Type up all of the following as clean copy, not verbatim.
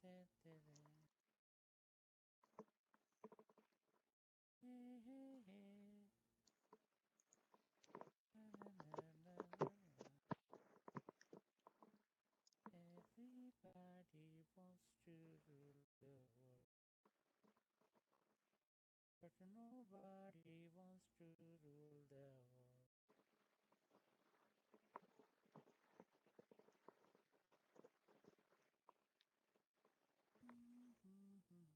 Everybody wants to rule the world, but nobody wants to rule the world. Oh yeah, yeah.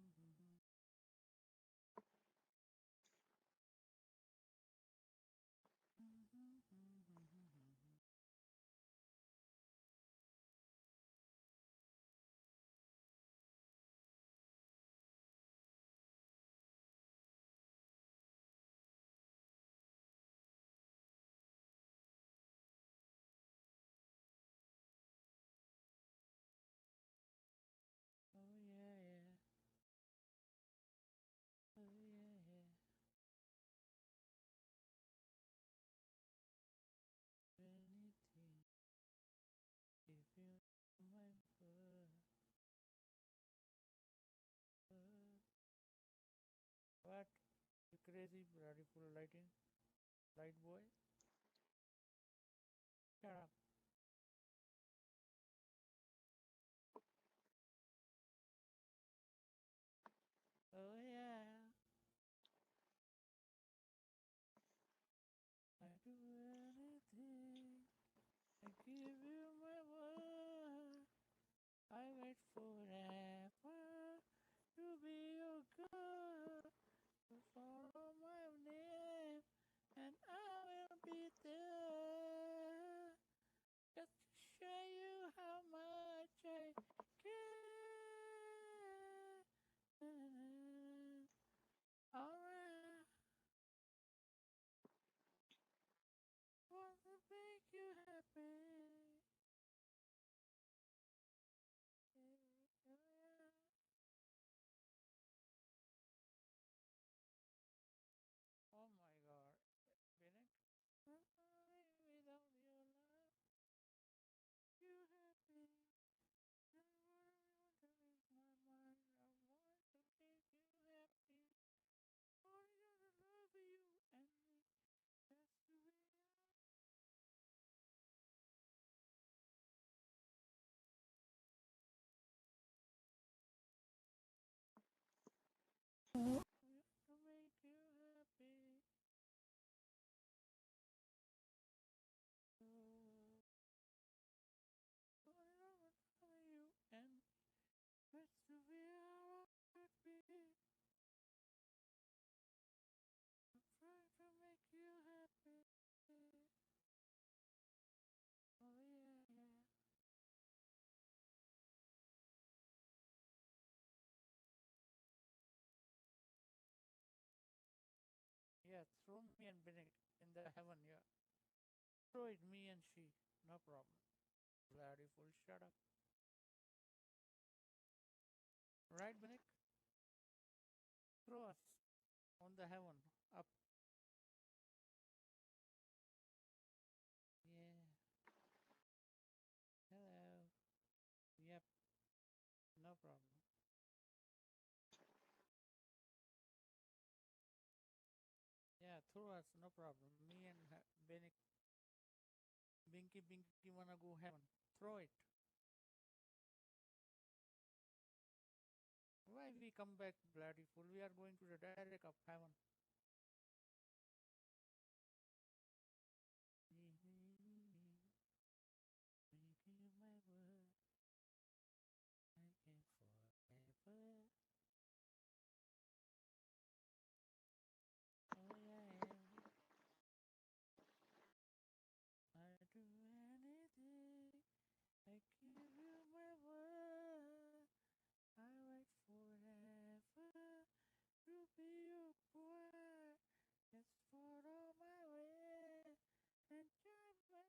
Oh yeah, yeah. Anything if you my word. What? You crazy, radical lighting, light boy? Shut up. Oh yeah. I do anything. I give you my word. I wait forever to be your girl. To follow my name, and I will be there. Just to show you how much I care. Alright, want to make you happy. Oh my god, Binek, without your love, you happy. I want to make my mind. I want to make you happy. Only to love you and me. That's the way I want to make you happy. Oh, only to love you and that's the way I want to be. I'm trying to make you happy. Oh yeah, yeah. Yeah, throw me and Binek in the heaven, yeah. Throw it, me and she. No problem. Bloody fool, shut up. Right, Binek? Throw us on the heaven. Up. Yeah. Hello. Yep. No problem. Yeah, throw us, no problem. Me and Binek, Binky wanna go heaven. Throw it. Why we come back, bloody fool? We are going to the direct of heaven. Make you my word. I can forever. Oh yeah, I do anything. I give you my word. I wait forever to be your boy. Just follow my way, and time will be there.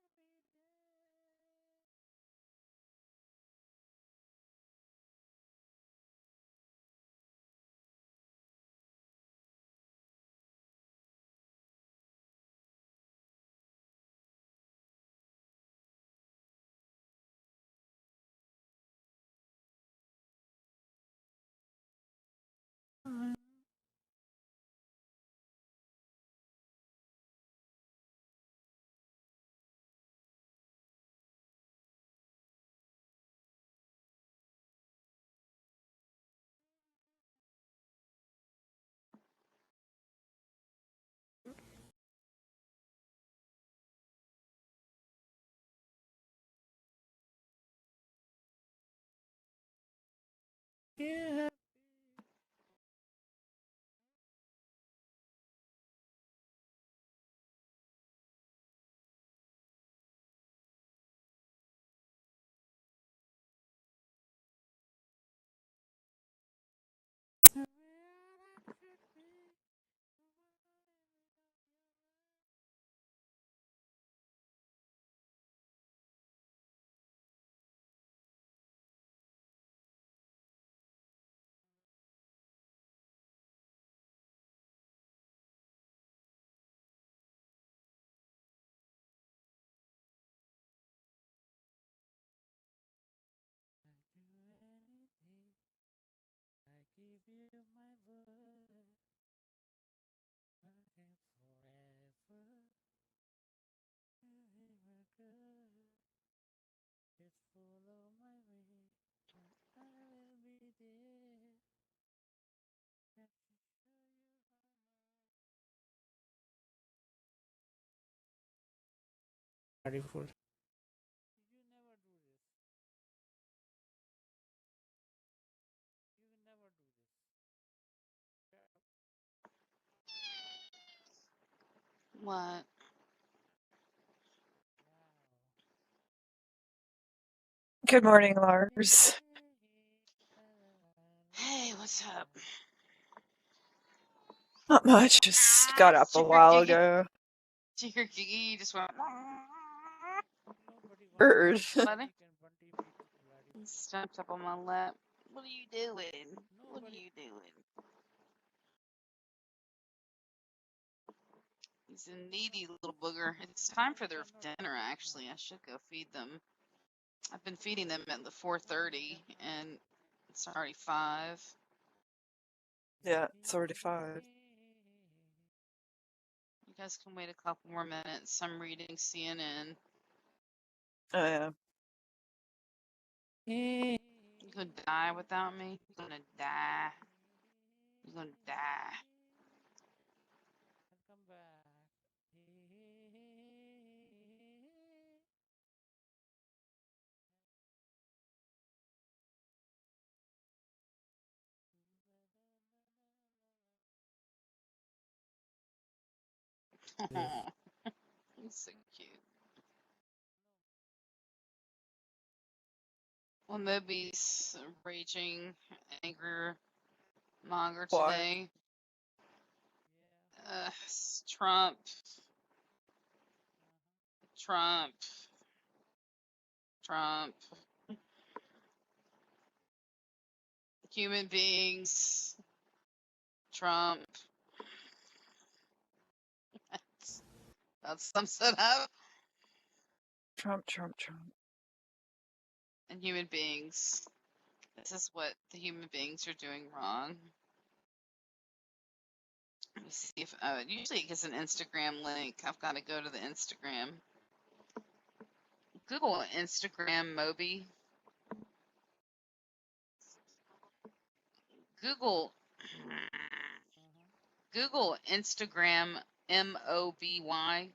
feel my blood running forever. Ever good. It's full of my way, and I will be there. Let me show you how much. Beautiful. You never do this. You will never do this. What? Good morning, Lars. Hey, what's up? Not much. Just got up a while ago. Chicker Giggy, you just went. Nobody wants Bird. Buddy? Bunty feet bloody. He stepped up on my lap. What are you doing? What are Nobody. you doing? He's a needy little booger. It's time for their dinner, actually. I should go feed them. I've been feeding them at the 4:30, and it's already 5. Yeah, it's already 5. You guys can wait a couple more minutes. I'm reading CNN. Oh, yeah. You gonna die without me? You gonna die? You gonna die? Come back. He's so cute. Well, Moby's raging anger monger Why? today. Trump. Trump. Trump. Human beings. Trump. That sums it up. Trump, Trump, Trump. And human beings. This is what the human beings are doing wrong. Let me see if usually it gets an Instagram link. I've got to go to the Instagram. Google Instagram Moby. Google Google Instagram MOBY. Why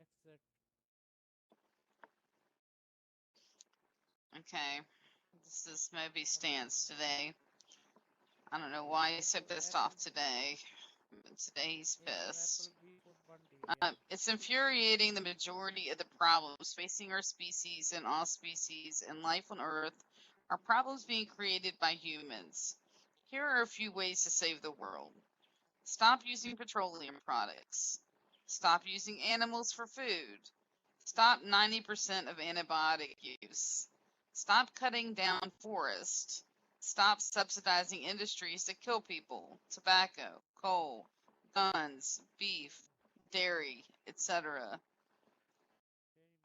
exit? Okay. This is Moby's stance today. I don't know why he's so pissed off today. But today he's pissed. It's infuriating the majority of the problems facing our species and all species and life on Earth are problems being created by humans. Here are a few ways to save the world. Stop using petroleum products. Stop using animals for food. Stop 90% of antibiotic use. Stop cutting down forests. Stop subsidizing industries that kill people. Tobacco, coal, guns, beef, dairy, etc.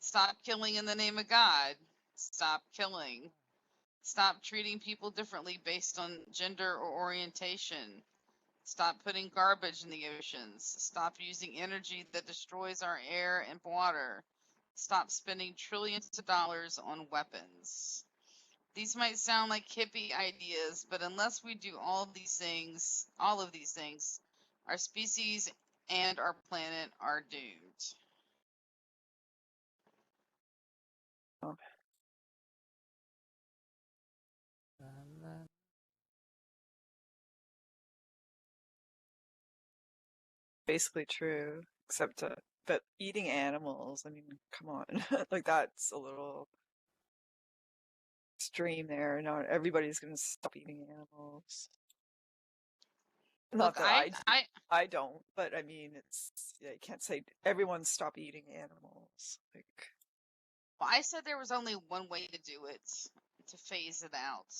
Stop killing in the name of God. Stop killing. Stop treating people differently based on gender or orientation. Stop putting garbage in the oceans. Stop using energy that destroys our air and water. Stop spending trillions of dollars on weapons. These might sound like hippie ideas, but unless we do all of these things, our species and our planet are doomed. Oh. Basically true, except but eating animals, I mean, come on. Like, that's a little extreme there. Not everybody's going to stop eating animals. Not Look, that I don't, but I mean, it's, yeah, you can't say everyone stop eating animals. Like, well, I said there was only one way to do it, to phase it out,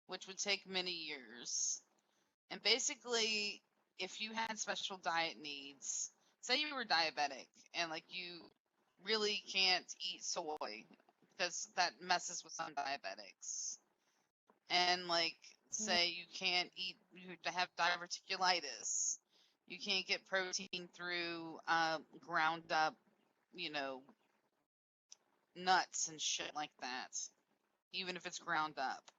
which would take many years. And basically, if you had special diet needs, say you were diabetic and like you really can't eat soy, because that messes with some diabetics. And like, say you can't eat, you have diverticulitis. You can't get protein through ground up, you know, nuts and shit like that, even if it's ground up.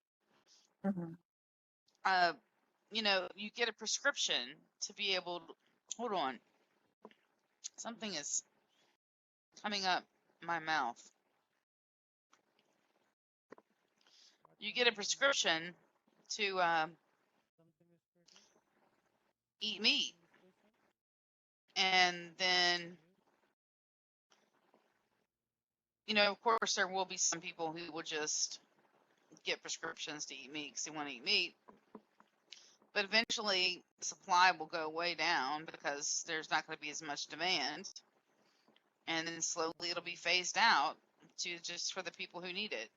Mm-hmm. You know, you get a prescription to be able to, hold on, something is coming up my mouth. You get a prescription to eat meat, and then, you know, of course there will be some people who will just get prescriptions to eat meat because they want to eat meat, but eventually the supply will go way down because there's not going to be as much demand, and then slowly it'll be phased out to just for the people who need it.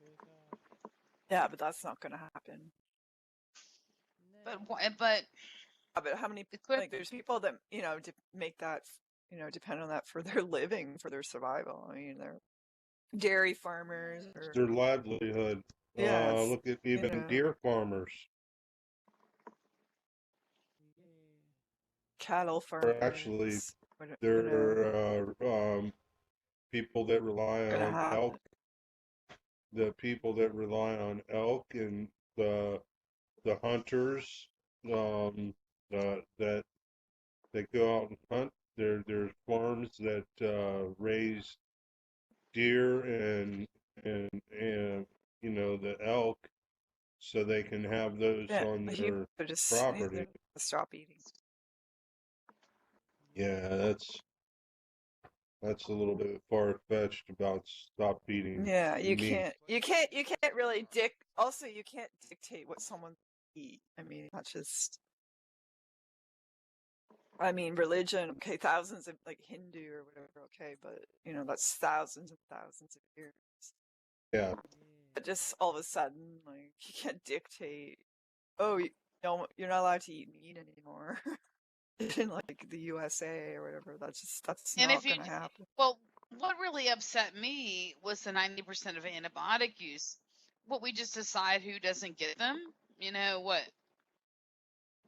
Yeah, but that's not going to happen. But But how many, like, there's people that, you know, make that, you know, depend on that for their living, for their survival. I mean, they're dairy farmers. It's Or, their livelihood. yes, Look at even you know, deer farmers. cattle Or actually, farmers. they're people that rely on elk. The people that rely on elk and the hunters that go out and hunt. There's farms that raise deer and you know, the elk, so they can have those on their property. Stop eating. Yeah, that's a little bit far fetched about stop eating. Yeah, you meat. can't really also you can't dictate what someone eat. I mean, that's just, I mean, religion, okay, thousands of, like, Hindu or whatever, okay, but, you know, that's thousands and thousands of years. Yeah. But just all of a sudden, like, you can't dictate, oh, you're not allowed to eat meat anymore in, like, the USA or whatever. That's not going to happen. Well, what really upset me was the 90% of antibiotic use. What, we just decide who doesn't get them? You know what?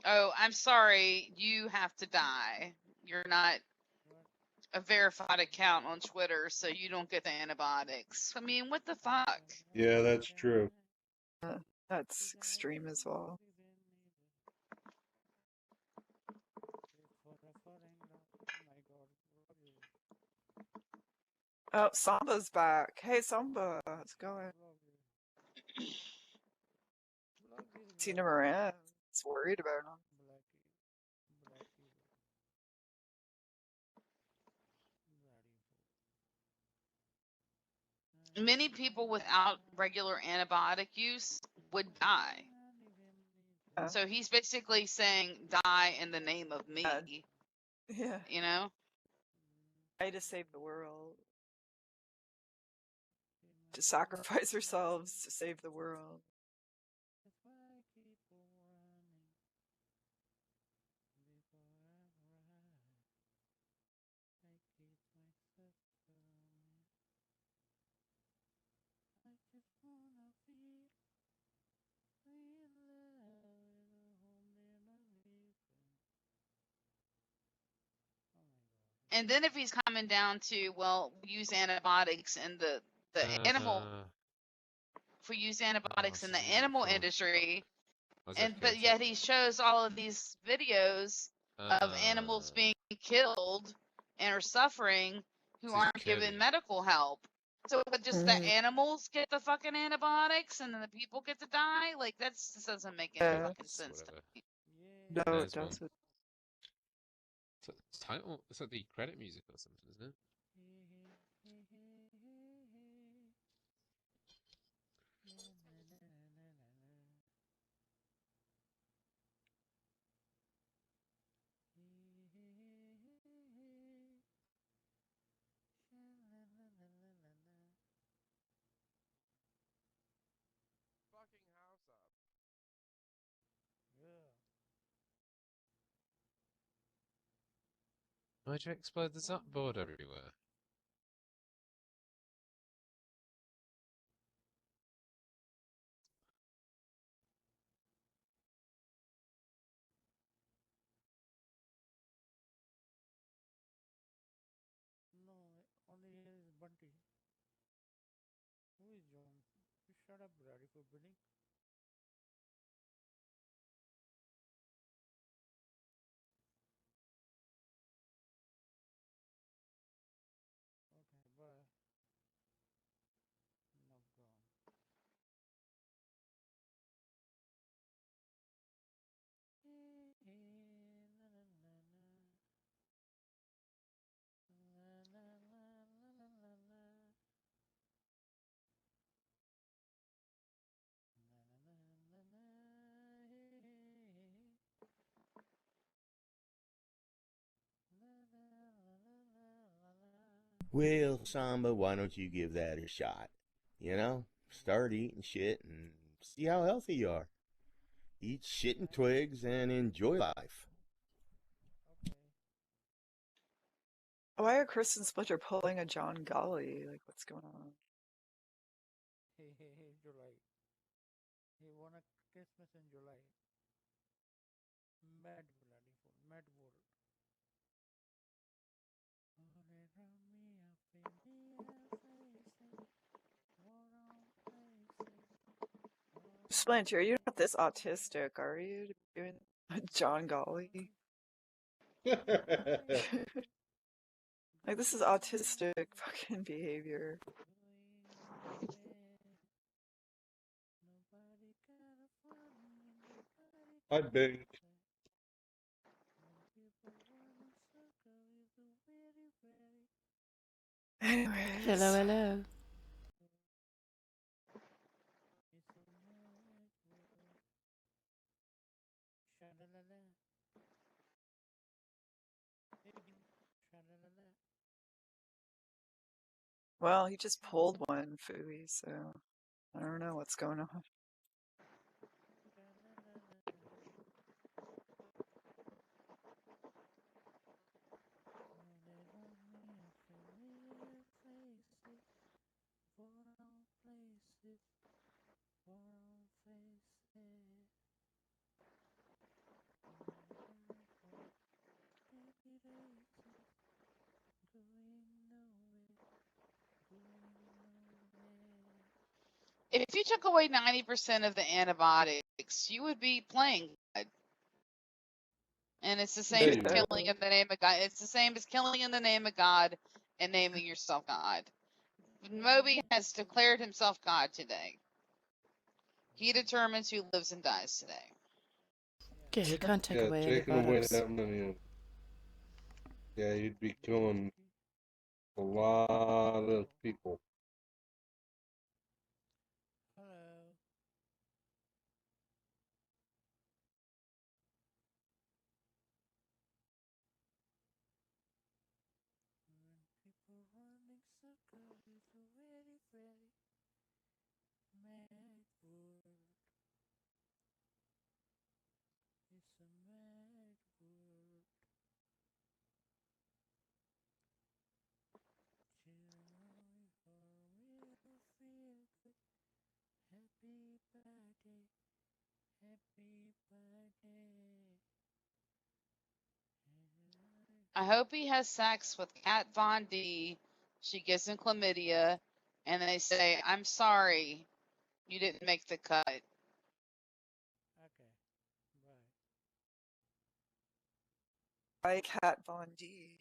Oh, I'm sorry, you have to die. You're not a verified account on Twitter, so you don't get the antibiotics. I mean, what the fuck? Yeah, that's true. That's extreme as well. Oh, Samba's back. Hey, Samba, how's it going? Tina Moran is worried about him. Many people without regular antibiotic use would die. So he's basically saying, die in the name of me. Yeah. You know? Try to save the world. To sacrifice ourselves to save the world. And then if he's coming down to, well, we use antibiotics in the animal, if we use antibiotics in the animal industry, but yet he shows all of these videos of animals being killed and are suffering who aren't given medical help. So just the animals get the fucking antibiotics and then the people get to die? Like, that just doesn't make any fucking sense to me. No, it doesn't. It's title. It's like the credit music or something, isn't it? Why'd you explode the board everywhere? Bunty. Who is John? You shut up, bloody for Billy. Okay, bye. No gone. Well, Samba, why don't you give that a shot? You know, start eating shit and see how healthy you are. Eat shit and twigs and enjoy life. Okay. Why are Chris and Splinter pulling a John Golly? Like, what's going on? Hey, July. He won a Christmas in July. Mad bloody fool. Mad world. Splinter, you're not this autistic, are you? To be doing John Golly? Like, this is autistic fucking behavior. I beg. Anyways. Hello, hello. Well, he just pulled one, Fooey, so I don't know what's going on. If you took away 90% of the antibiotics, you would be playing God. And it's the same There as you Yeah. go. killing in the name of God. It's the same as killing in the name of God and naming yourself God. Moby has declared himself God today. He determines who lives and dies today. Yeah, you can't take Yeah, away taking away antibiotics. that money. Yeah, you'd be killing a lot of people. Hello. When people running circles, it's a very, very mad world. It's a mad world. Children will feel good. Happy birthday. Happy birthday. I hope he has sex with Kat Von D. She gives him chlamydia, and they say, "I'm sorry, you didn't make the cut." Okay. Bye. By Kat Von D.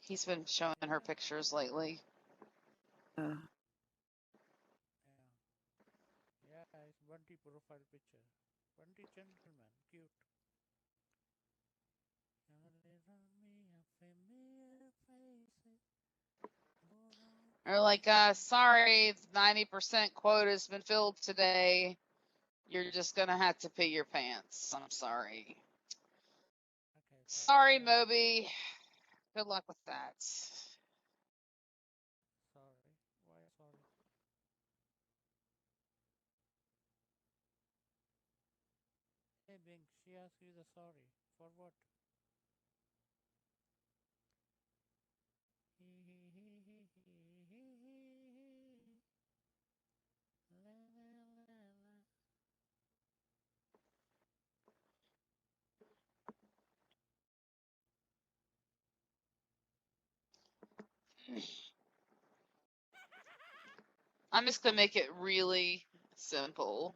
He's been showing her pictures lately. Uh, Yeah. Yeah, it's Bunty profile picture. Bunty gentleman. Cute. Or like, sorry, 90% quota's been filled today. You're just gonna have to pee your pants. I'm sorry. Okay, Sorry, bye. Moby. Good luck with that. Sorry. Why sorry? Hey Bing, she asked you the sorry. For what? La, la, la, la. I'm just gonna make it really simple.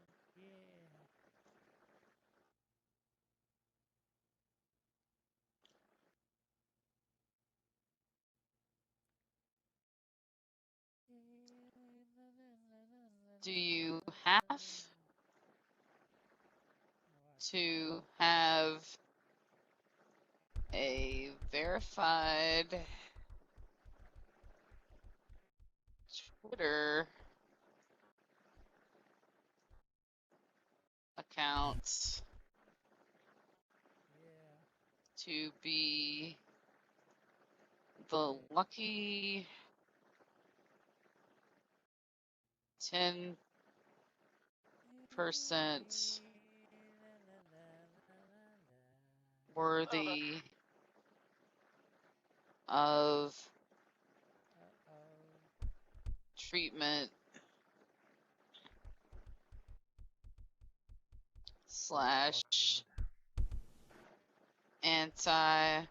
Do you have to have a verified Twitter account to be the lucky 10% worthy of treatment slash antibiotics?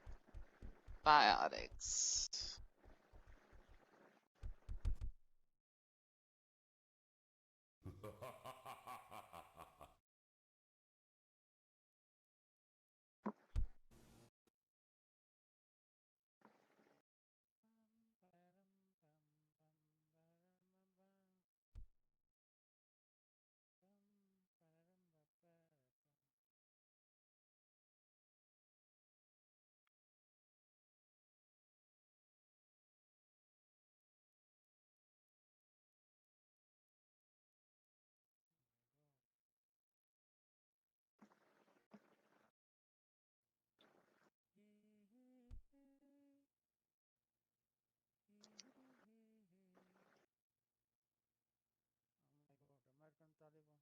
American Taliban.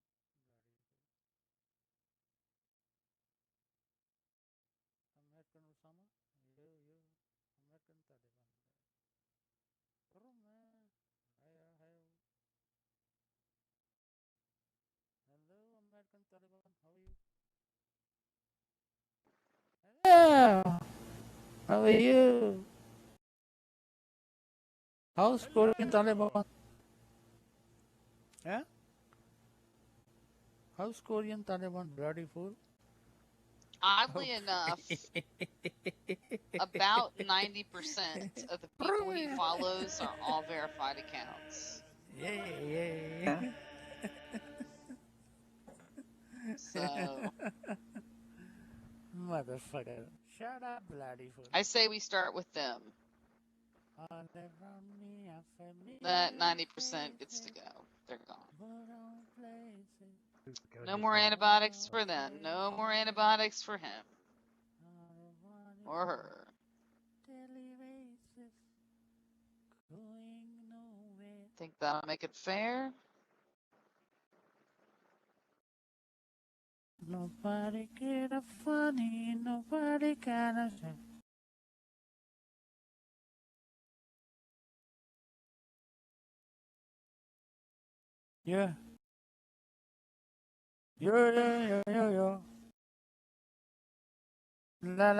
American Osama. You. American Taliban. Hello, man. Hi. Hello, American Taliban. How are you? Hello. How are you? How's Korean Taliban? Yeah? How's Korean Taliban? Bloody fool. Oddly enough, about 90% of the people he follows are all verified accounts. Yeah. So Motherfucker. Shut up, bloody fool. I say we start with them. That 90% gets to go. They're gone. No more antibiotics for them. No more antibiotics for him. Or her. Think that'll make it fair? Nobody get a funny, nobody got a say. Yeah. Yo. La.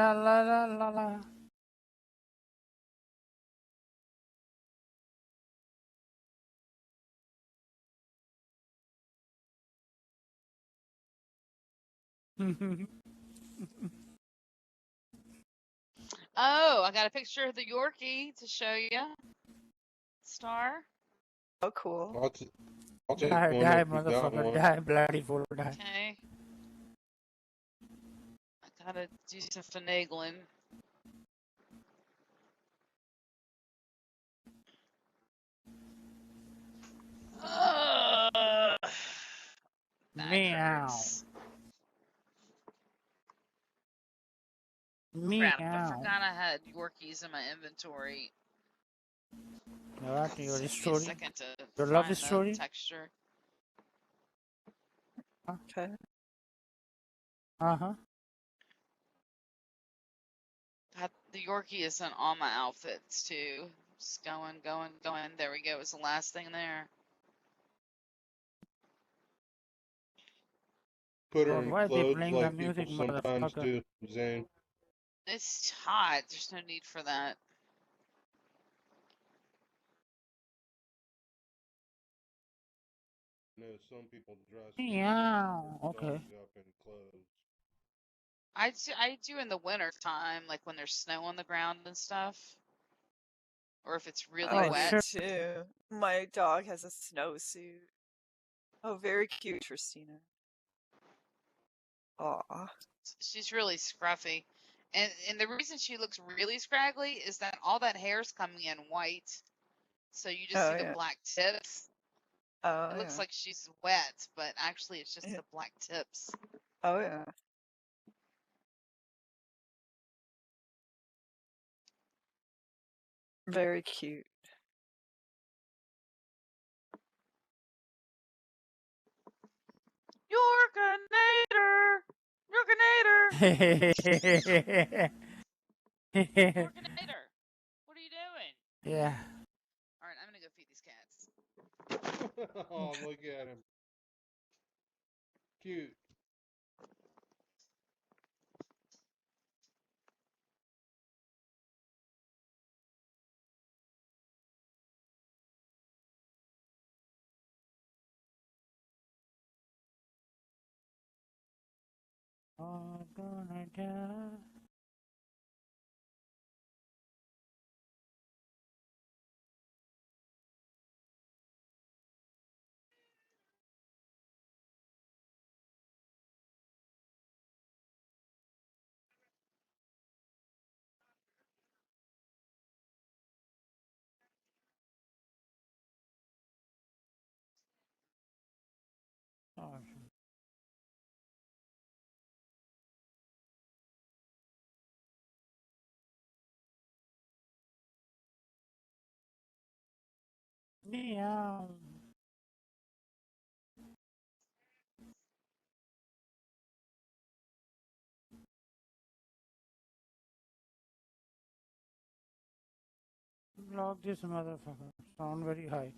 Oh, I got a picture of the Yorkie to show you. Star. Oh, cool. I'll take Die, one if you got motherfucker, one. die, bloody fool, die. Okay. I gotta do some finagling. Meow. Crap, I Meow. forgot I had Yorkies in my inventory. Alright, your Give me a story. second to Your find love the story. texture. Okay. Uh-huh. The Yorkie is in all my outfits too. Just going. There we go. It's the last thing there. Put her God, in why are they clothes playing the like people music, sometimes motherfucker? do, Zane. It's hot. There's no need for that. know some people dress Meow. their Okay. dogs up in clothes. I do in the winter time, like when there's snow on the ground and stuff, or if it's really I Oh, do sure. wet. too. My dog has a snowsuit. Oh, very cute, Tristina. Aw. She's really scruffy, and the reason she looks really scraggly is that all that hair's coming in white, so you just Oh see the yeah. black tips. Oh It looks yeah. like she's wet, but actually it's just Yeah. the black tips. Oh yeah. Very cute. Yorkinator! Yorkinator! Yorkinator! What are you doing? Yeah. Alright, I'm gonna go feed these cats. Oh, look at him. Cute. All gonna die. Oh, meow. Block this motherfucker. Sound very high.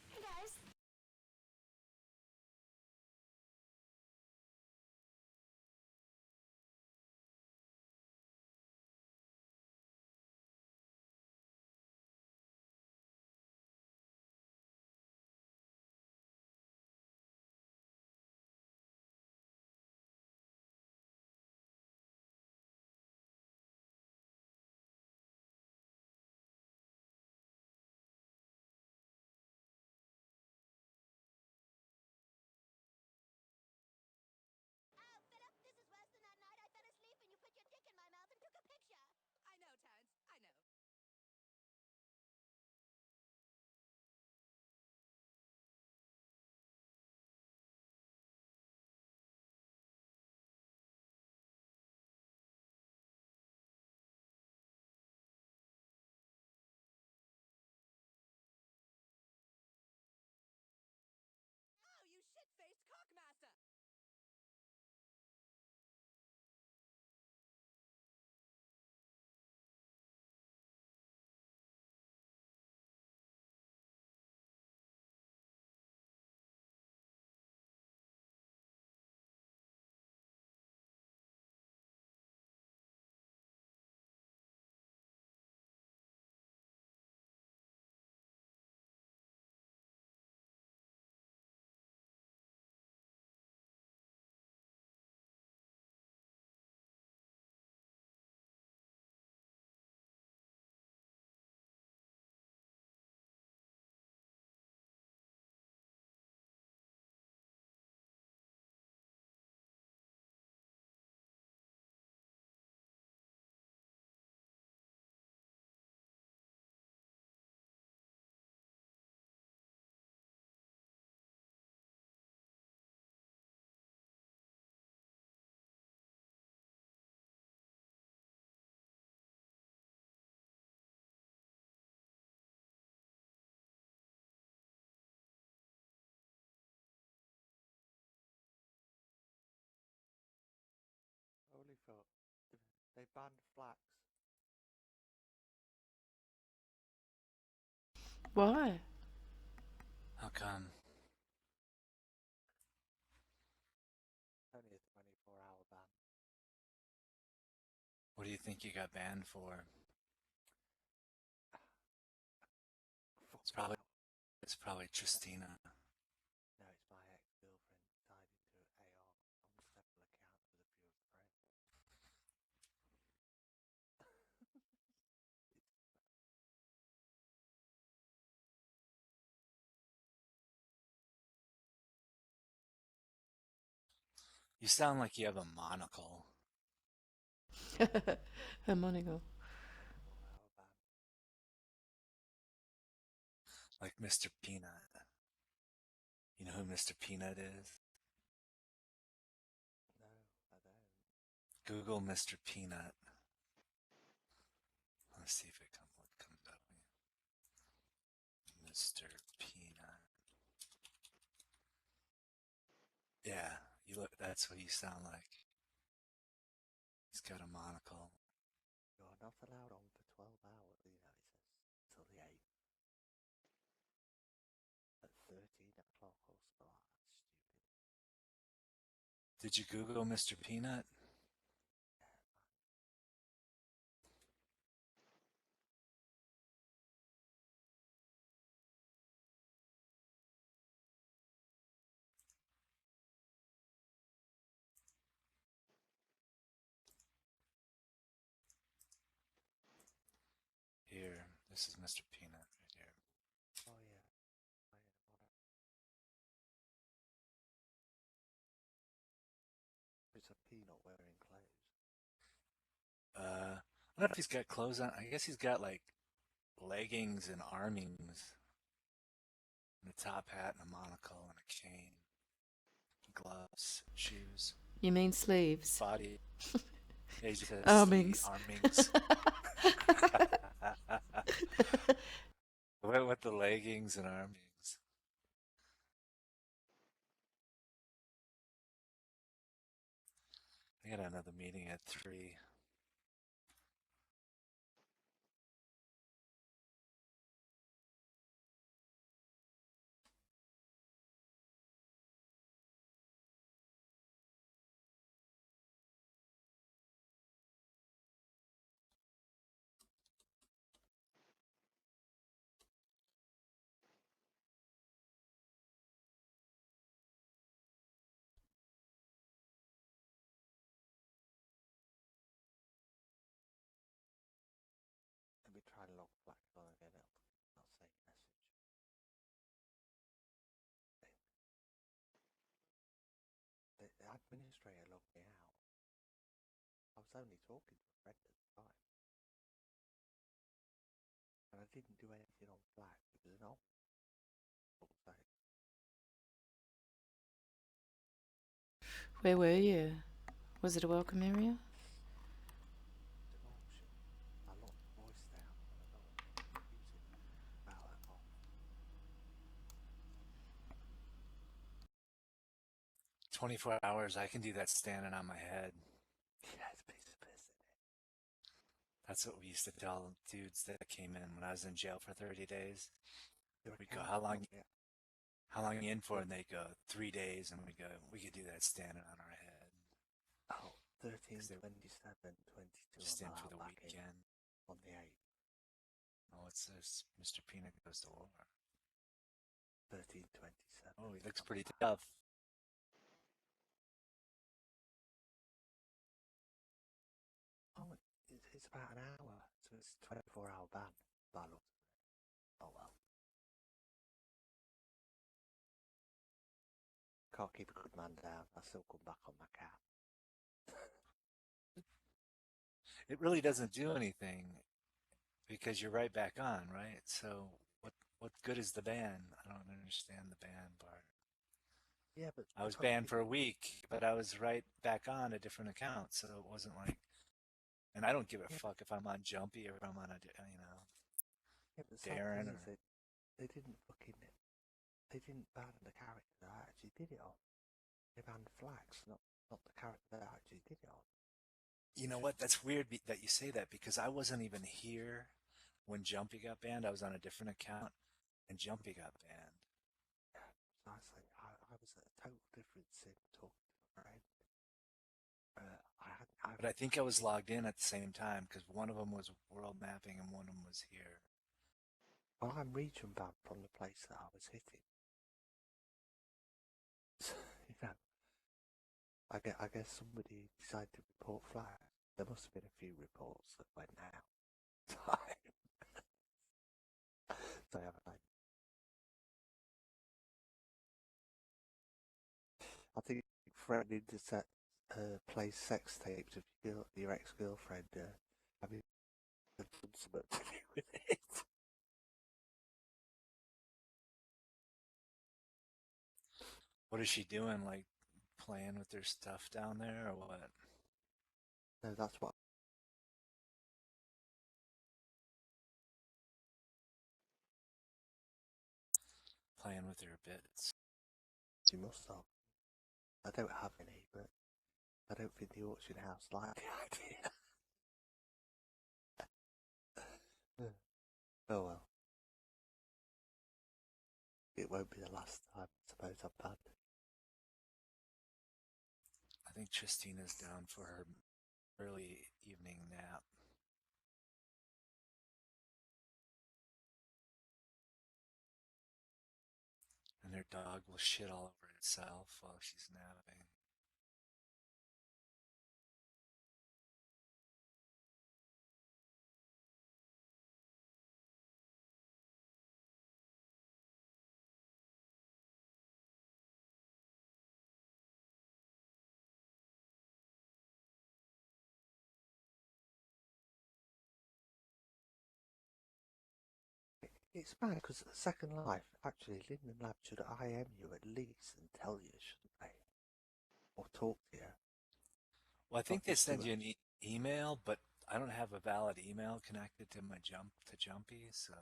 Hey guys. Holy fuck. They banned flax. Why? How come? Only a 24-hour ban. What do you think you got banned for? Fuck It's probably Tristina. No, it's my ex-girlfriend tied into AR on several accounts with a few of her friends. You sound like you have a monocle. A monocle. 24-hour ban. Like Mr. Peanut. You know who Mr. Peanut is? No, I don't. Google Mr. Peanut. Let's see if what comes up. Mr. Peanut. Yeah, that's what you sound like. He's got a monocle. You're not allowed on for 12 hours, you know, it says, till the 8th. At 13 o'clock or so. Stupid. Did you Google Mr. Peanut? Here, this is Mr. Peanut right here. Oh yeah. It's a peanut wearing clothes. I don't know if he's got clothes on. I guess he's got like leggings and armings, and a top hat and a monocle and a cane, gloves, shoes. You mean sleeves? Body. Yeah, he just has Armings. armings. With the leggings and armings. I got another meeting at 3. administrator logged me out. I was only talking to a friend at the time. And I didn't do anything on Slack. It was an old thing. Where were you? Was it a welcome area? It's an option. I locked the voice down and I don't want to use it about that off. 24 hours, I can do that standing on my head. Yeah, it's a piece of piss, isn't it? That's what we used to tell dudes that came in when I was in jail for 30 days. Your We'd go, account how long logged me out. are you in for? And they go, 3 days. And we go, we could do that standing on our head. Oh, 13, 27, 22. Just in I'm for the allowed back in weekend. on the 8th. Oh, it says Mr. Peanut goes to war. 13, 27. Oh, he looks I'm pretty allowed. tough. Oh, it's about an hour, so it's a 24-hour ban. By the looks of it. Oh well. Can't keep a good man down. I still come back on my cat. It really doesn't do anything because you're right back on, right? So what good is the ban? I don't understand the ban part. Yeah, but I was banned for a week, but I was right back on a different account, so it wasn't like. And I don't give a fuck if I'm on Jumpy or if I'm on a, Yeah, but the sad Darren thing or. is they didn't ban the character that I actually did it on. They banned flags, not the character that I actually did it on. You know what? That's weird that you say that because I wasn't even here when Jumpy got banned. I was on a different account, and Jumpy got banned. Yeah, precisely. I was at a total different sim talking to a friend. But I think I was logged in at the same time because one of them was world mapping and one of them was here. Well, I'm region banned from the place that I was hitting. So, I guess somebody decided to report flags. There must have been a few reports that went out. So I think threatening to play sex tapes of your ex-girlfriend having something to do with it. What is she doing? Like playing with their stuff down there or what? No, that's what. Playing with their bits. She must have. I don't have any, but I don't think the auction house liked the idea. Oh well. It won't be the last time, I suppose, I'm banned. I think Tristina's down for her early evening nap. And her dog will shit all over itself while she's napping. It's mad because at Second Life, actually, Linden Lab should IM you at least and tell you, shouldn't they? Or talk to you. Well, I think they send you an email, but I don't have a valid email connected to my Jumpy, so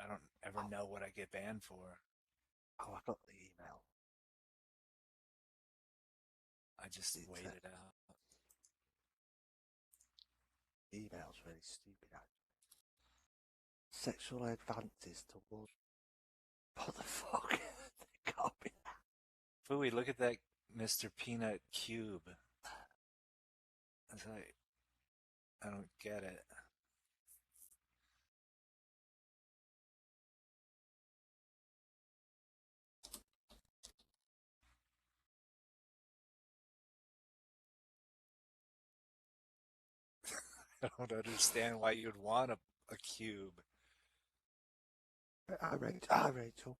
I don't ever know what I get banned for. Oh, I got the email. I just wait it out. The email's really stupid, actually. Sexual advances towards. What the fuck? They can't be that. Fooey, look at that Mr. Peanut cube. It's like, I don't get it. I don't understand why you'd want a cube. Hi, Rachel.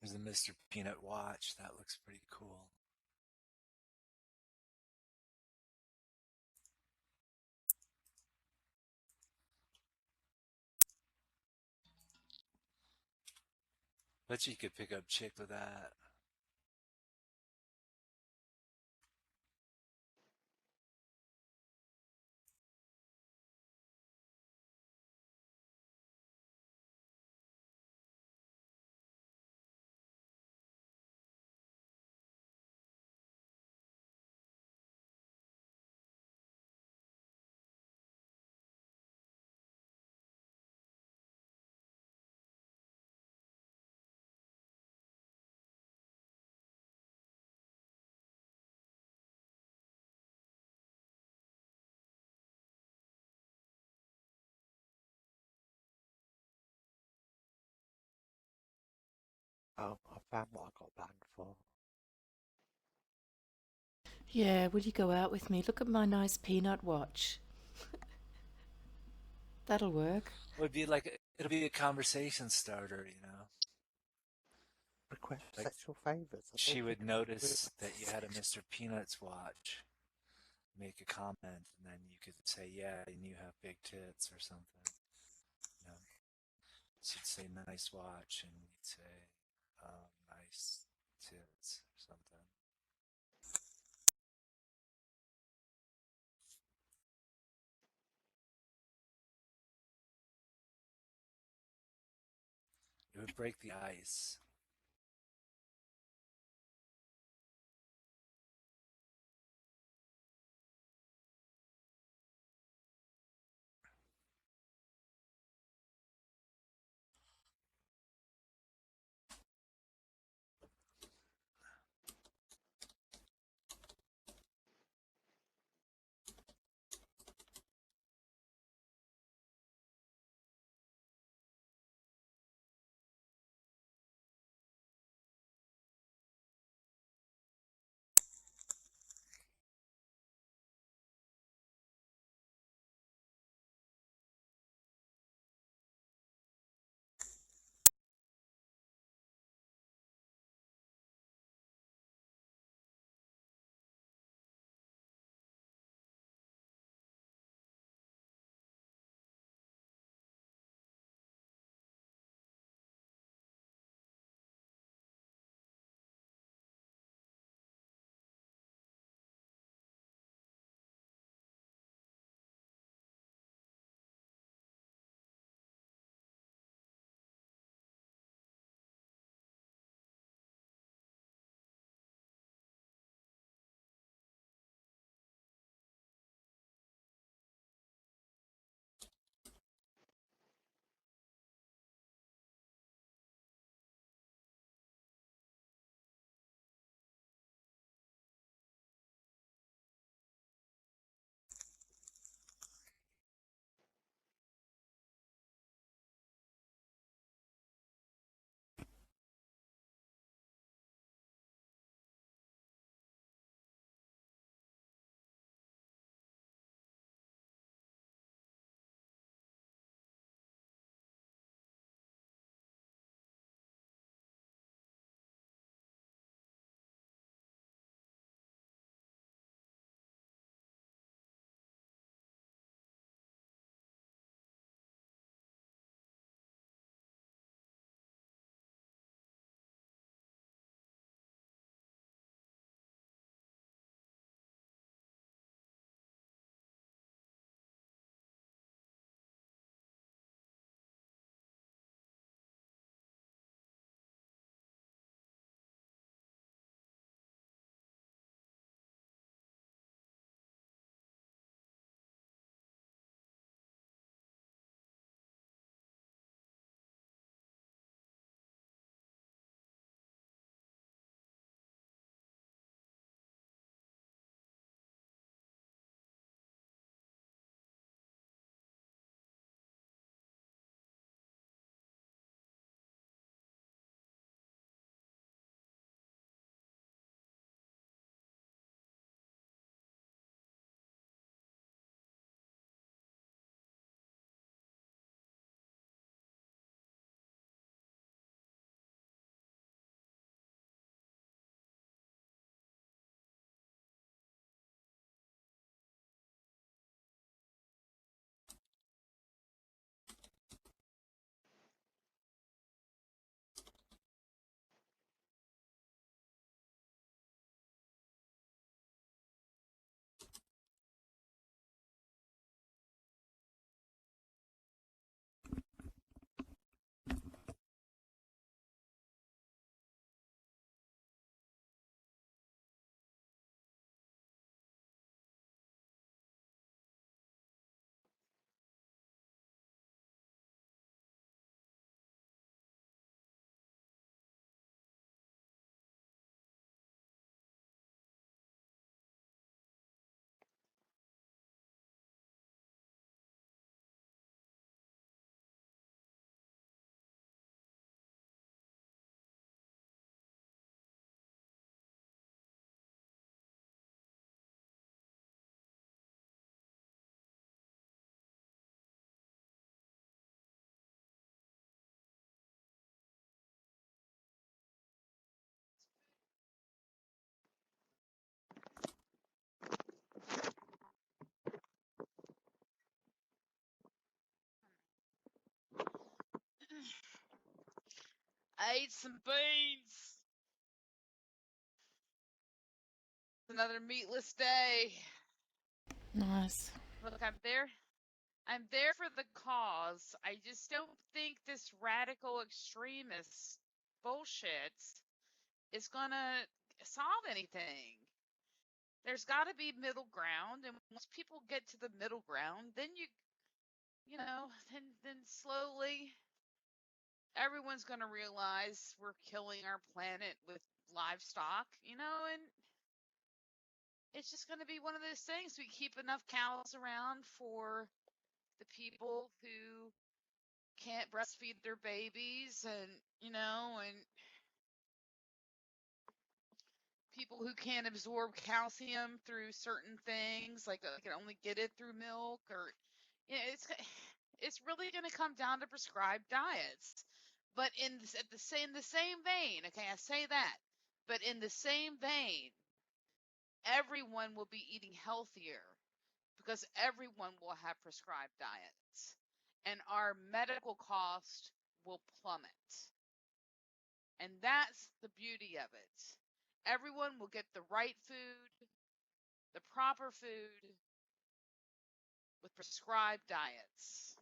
There's a Mr. Peanut watch. That looks pretty cool. Bet you could pick up chick with that. I found what I got banned for. Yeah, will you go out with me? Look at my nice peanut watch. That'll work. It'll be a conversation starter, you know. Request Like sexual favors. she would notice that you had a Mr. Peanuts watch, make a comment, and then you could say, "Yeah, and you have big tits" or something. You know, she'd say, "Nice watch," and you'd say, "Nice tits" or something. It would break the ice. I ate some beans. Another meatless day. Nice. Look, I'm there. I'm there for the cause. I just don't think this radical extremist bullshit is gonna solve anything. There's got to be middle ground, and once people get to the middle ground, then then slowly everyone's gonna realize we're killing our planet with livestock, and it's just gonna be one of those things. We keep enough cows around for the people who can't breastfeed their babies, and people who can't absorb calcium through certain things, like can only get it through milk, or it's really going to come down to prescribed diets. But in the same vein, okay, I say that, but in the same vein, everyone will be eating healthier because everyone will have prescribed diets, and our medical cost will plummet. And that's the beauty of it. Everyone will get the right food, the proper food, with prescribed diets.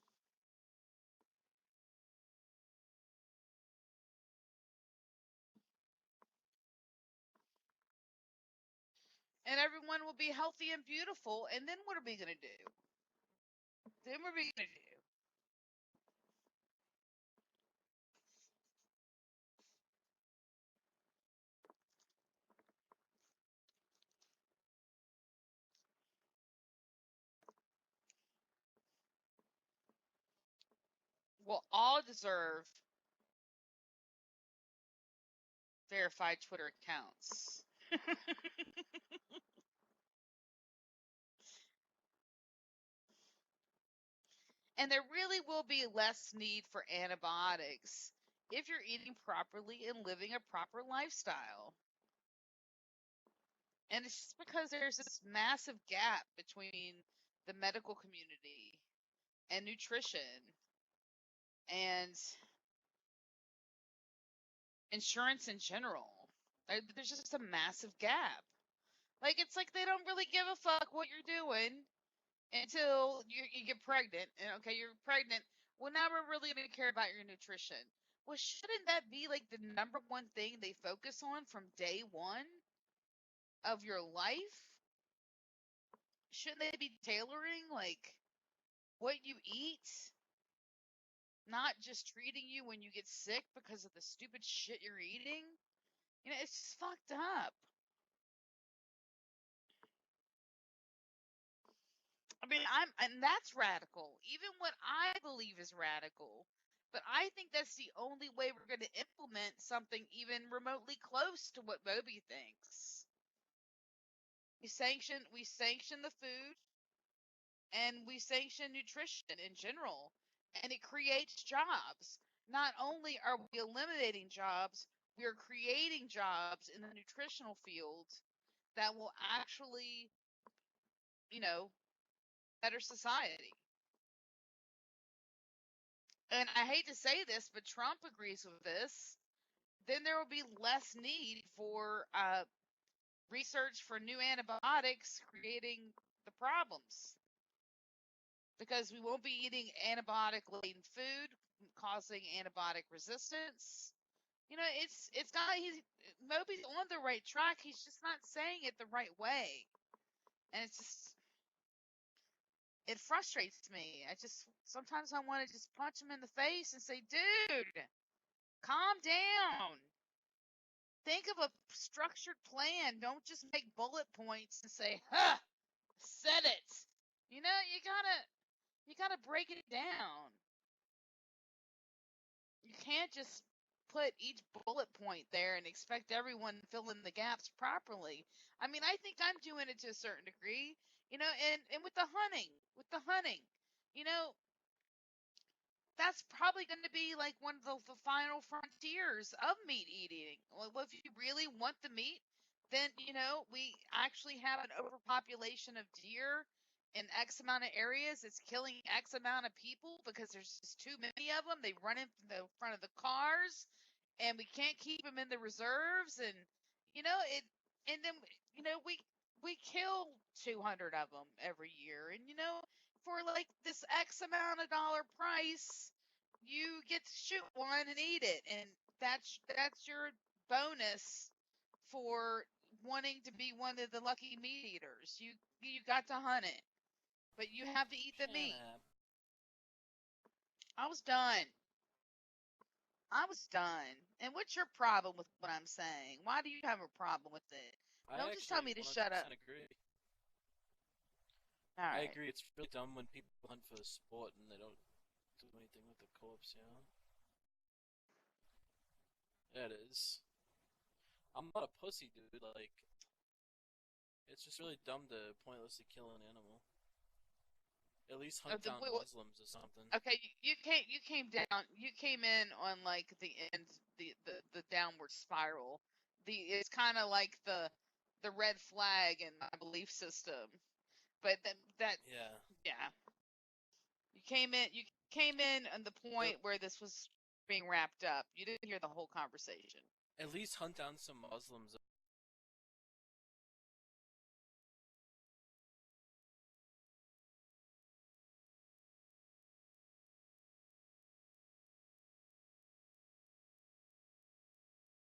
And everyone will be healthy and beautiful. And then what are we going to do? Then what are we going to do? We'll all deserve verified Twitter accounts. And there really will be less need for antibiotics if you're eating properly and living a proper lifestyle. And it's just because there's this massive gap between the medical community and nutrition and insurance in general. There's just a massive gap. Like, it's like they don't really give a fuck what you're doing until you get pregnant. And okay, you're pregnant. Well, now we're really going to care about your nutrition. Well, shouldn't that be like the number one thing they focus on from day one of your life? Shouldn't they be tailoring like what you eat, not just treating you when you get sick because of the stupid shit you're eating? It's just fucked up. I mean, and that's radical. Even what I believe is radical. But I think that's the only way we're going to implement something even remotely close to what Moby thinks. We sanction the food, and we sanction nutrition in general, and it creates jobs. Not only are we eliminating jobs, we are creating jobs in the nutritional field that will actually, better society. And I hate to say this, but Trump agrees with this. Then there will be less need for research for new antibiotics creating the problems, because we won't be eating antibiotic laden food causing antibiotic resistance. Moby's on the right track. He's just not saying it the right way, and it frustrates me. Sometimes I want to just punch him in the face and say, dude, calm down. Think of a structured plan. Don't just make bullet points and say, "Huh, said it." You gotta break it down. You can't just put each bullet point there and expect everyone to fill in the gaps properly. I mean, I think I'm doing it to a certain degree, and with the hunting, you know, that's probably going to be like one of the final frontiers of meat eating. Well, if you really want the meat, then we actually have an overpopulation of deer in X amount of areas. It's killing X amount of people because there's just too many of them. They run into the front of the cars, and we can't keep them in the reserves, and and then we kill 200 of them every year, and for like this X amount of dollar price, you get to shoot one and eat it, and that's your bonus for wanting to be one of the lucky meat eaters. You got to hunt it, but you have to eat the meat. I was done. And what's your problem with what I'm saying? Why do you have a problem with it? Don't just tell me to shut up. Agree. All right. I agree. It's really dumb when people hunt for the sport and they don't do anything with the corpse, Yeah, it is. I'm not a pussy, dude. Like, it's just really dumb to pointlessly kill an animal. At least hunt down Muslims or something. Okay, you came in on like the end, the downward spiral. It's kind of like the red flag in my belief system, but yeah. You came in on the point where this was being wrapped up. You didn't hear the whole conversation. At least hunt down some Muslims.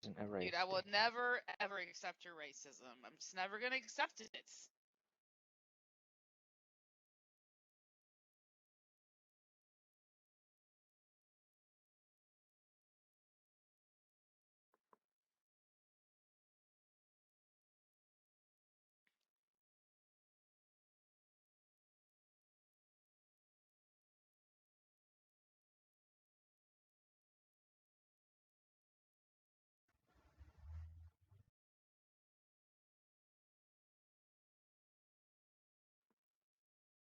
Dude, I will never ever accept your racism. I'm just never gonna accept it.